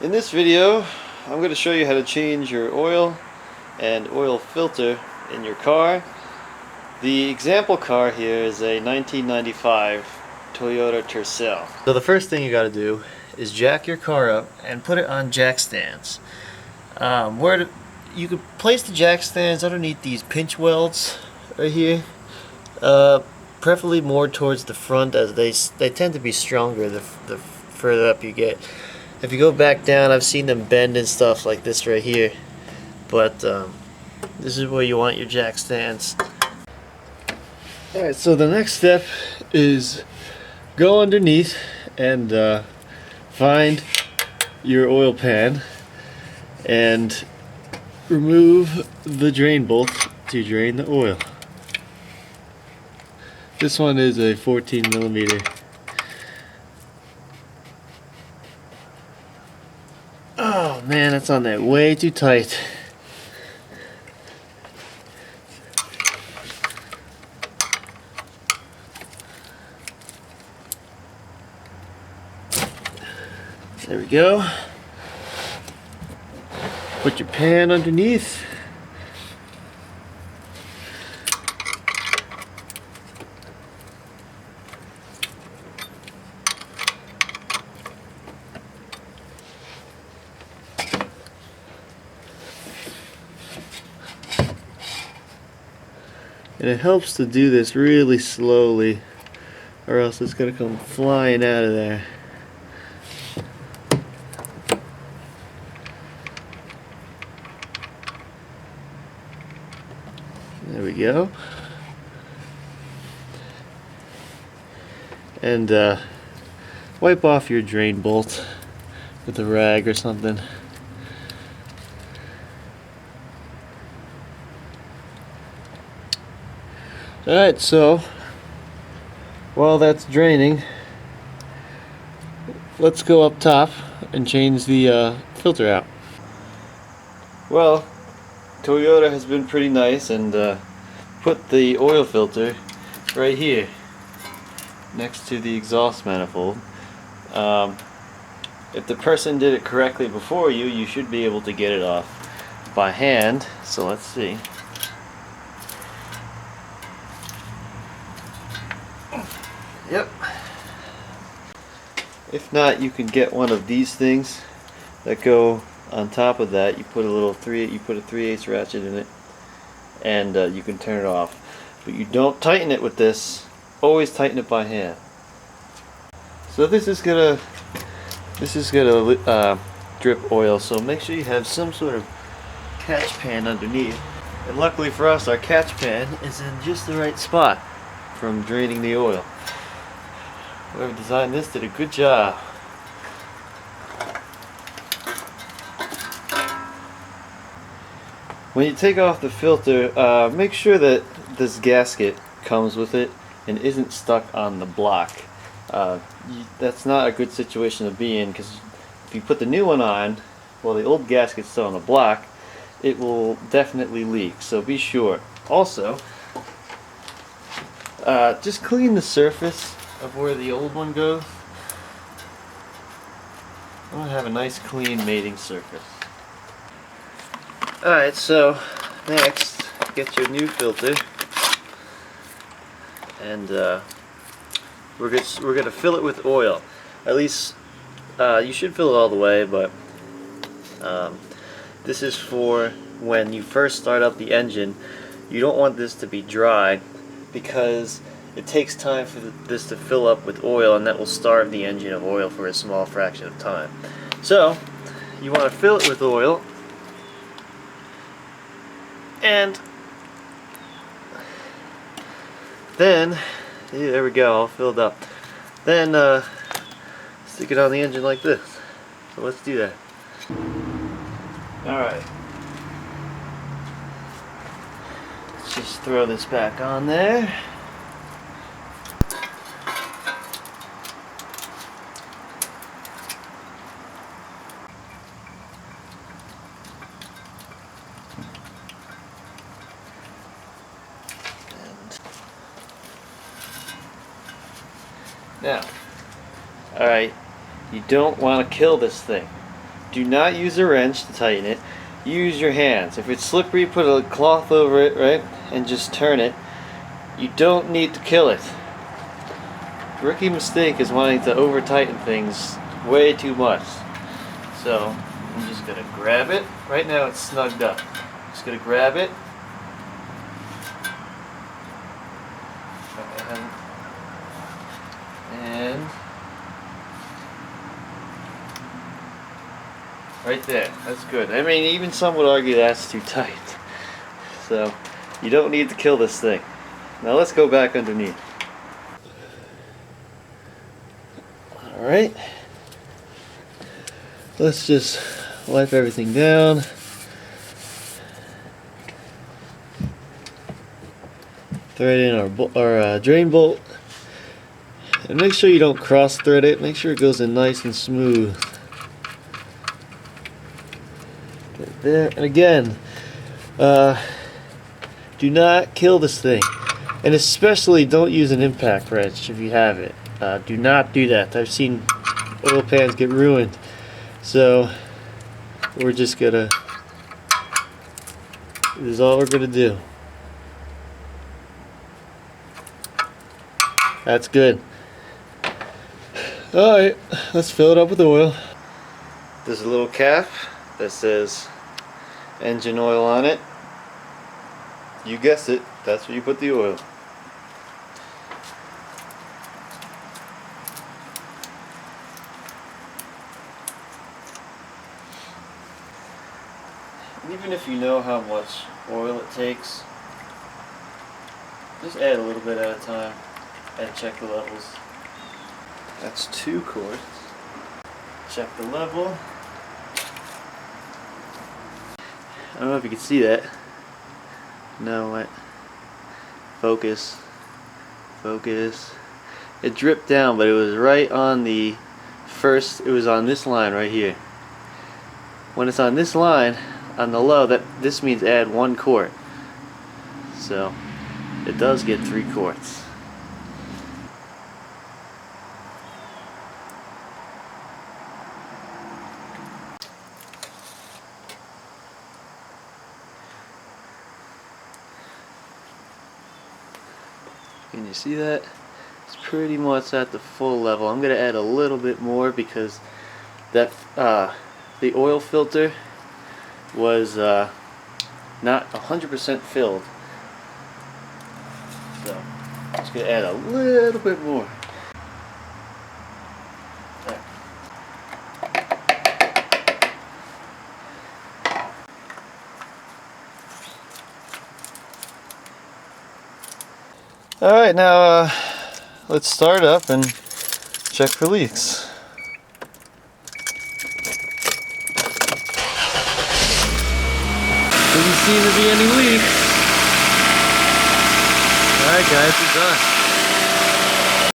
In this video, I'm going to show you how to change your oil and oil filter in your car. The example car here is a 1995 Toyota Tercel. So the first thing you got to do is jack your car up and put it on jack stands. You could place the jack stands underneath these pinch welds right here. Preferably more towards the front, as they tend to be stronger the further up you get. If you go back down, I've seen them bend and stuff like this right here, but this is where you want your jack stands. Alright, so the next step is go underneath and find your oil pan and remove the drain bolt to drain the oil. This one is a 14mm. Oh man, that's on there way too tight. There we go. Put your pan underneath. And it helps to do this really slowly, or else it's going to come flying out of there. There we go. And wipe off your drain bolt with a rag or something. Alright, so while that's draining, let's go up top and change the filter out. Well, Toyota has been pretty nice and put the oil filter right here next to the exhaust manifold. If the person did it correctly before you, you should be able to get it off by hand. So let's see. Yep. If not, you can get one of these things that go on top of that. You put a little 3/8 ratchet in it, and you can turn it off. But you don't tighten it with this. Always tighten it by hand. So this is gonna drip oil. So make sure you have some sort of catch pan underneath. And luckily for us, our catch pan is in just the right spot from draining the oil. Whoever designed this did a good job. When you take off the filter, make sure that this gasket comes with it and isn't stuck on the block. That's not a good situation to be in, because if you put the new one on while the old gasket's still on the block, it will definitely leak, so be sure. Also, just clean the surface of where the old one goes. I want to have a nice clean mating surface. Alright, so next, get your new filter, and we're going to fill it with oil. At least you should fill it all the way, but this is for when you first start up the engine. You don't want this to be dry, because it takes time for this to fill up with oil, and that will starve the engine of oil for a small fraction of time. So you want to fill it with oil, and then, yeah, there we go, all filled up. Then stick it on the engine like this. So let's do that. Alright, let's just throw this back on there. Now, alright, you don't want to kill this thing. do not use a wrench to tighten it. Use your hands. If it's slippery, put a cloth over it, right? And just turn it. You don't need to kill it. Rookie mistake is wanting to over tighten things way too much. So I'm just gonna grab it. Right now it's snugged up. Just gonna grab it. And right there. That's good. I mean, even some would argue that's too tight. So you don't need to kill this thing. Now let's go back underneath. Alright. Let's just wipe everything down. Thread in our drain bolt. And make sure you don't cross thread it. Make sure it goes in nice and smooth. Right there. And again, do not kill this thing. And especially don't use an impact wrench if you have it. Do not do that. I've seen oil pans get ruined. So we're just gonna, this is all we're gonna do. That's good. Alright, let's fill it up with oil. There's a little cap that says engine oil on it. You guessed it, that's where you put the oil. Even if you know how much oil it takes, just add a little bit at a time and check the levels. That's 2 quarts. Check the level. I don't know if you can see that. No, what? Focus. Focus. It dripped down, but it was right on the first, it was on this line right here. When it's on this line, on the low, this means add 1 quart. So it does get 3 quarts. Can you see that? It's pretty much at the full level. I'm gonna add a little bit more because that the oil filter was not 100% filled. So I'm just gonna add a little bit more. There. Alright, now let's start up and check for leaks. Doesn't seem to be any leaks. Alright guys, we're done.